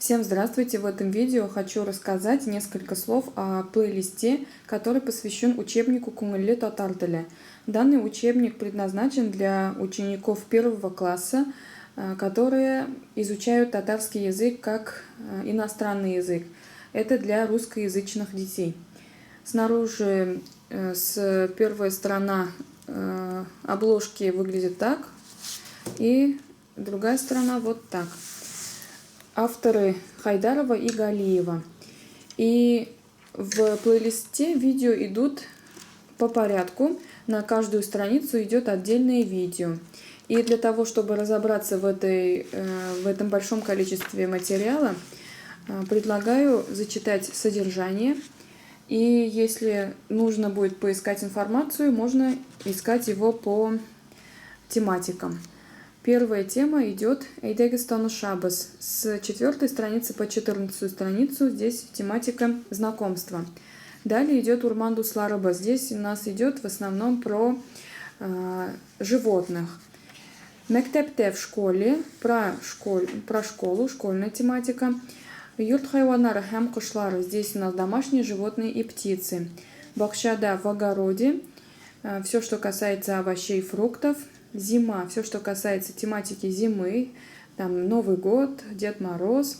Всем здравствуйте! В этом видео хочу рассказать несколько слов о плейлисте, который посвящен учебнику «Күңелле татар теле». Данный учебник предназначен для учеников первого класса, которые изучают татарский язык как иностранный язык. Это для русскоязычных детей. Снаружи первая сторона обложки выглядит так, и другая сторона вот так. Авторы Хайдарова и Галиева. И в плейлисте видео идут по порядку. На каждую страницу идет отдельное видео. И для того, чтобы разобраться в этом большом количестве материала, предлагаю зачитать содержание. И если нужно будет поискать информацию, можно искать его по тематикам. Первая тема идет «Эйдегестану Шабас» с 4 страницы по 14 страницу. Здесь тематика знакомства. Далее идет «Урманду Слараба». Здесь у нас идет в основном про животных. «Мектепте» в школе, про школу, школьная тематика. «Юрт хайванара хэм кушлары». Здесь у нас домашние животные и птицы. «Бакшада» в огороде. Все, что касается овощей и фруктов. Зима, все, что касается тематики зимы, там Новый год, Дед Мороз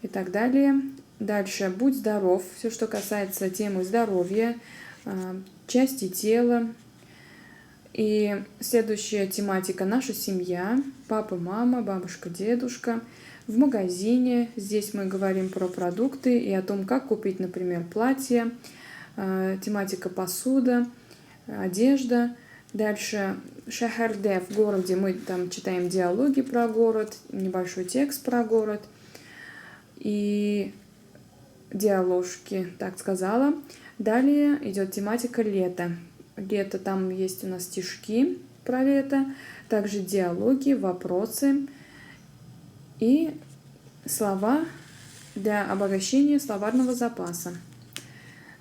и так далее. Дальше «Будь здоров», все, что касается темы здоровья, части тела. И следующая тематика «Наша семья», папа, мама, бабушка, дедушка. В магазине, здесь мы говорим про продукты и о том, как купить, например, платье. Тематика посуда, одежда. Дальше «Шахарде» в городе, мы там читаем диалоги про город, небольшой текст про город и диаложки, так сказала. Далее идет тематика «Лето». Лето, там есть у нас стишки про лето, также диалоги, вопросы и слова для обогащения словарного запаса.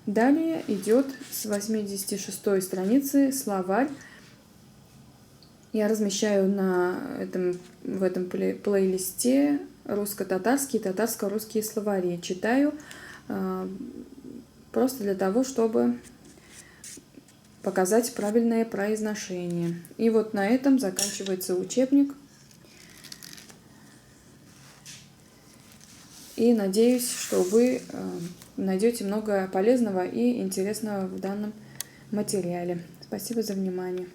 Далее идет с 86 страницы словарь. Я размещаю в этом плейлисте русско-татарские и татарско-русские словари. Читаю просто для того, чтобы показать правильное произношение. И вот на этом заканчивается учебник. И надеюсь, что вы найдете много полезного и интересного в данном материале. Спасибо за внимание.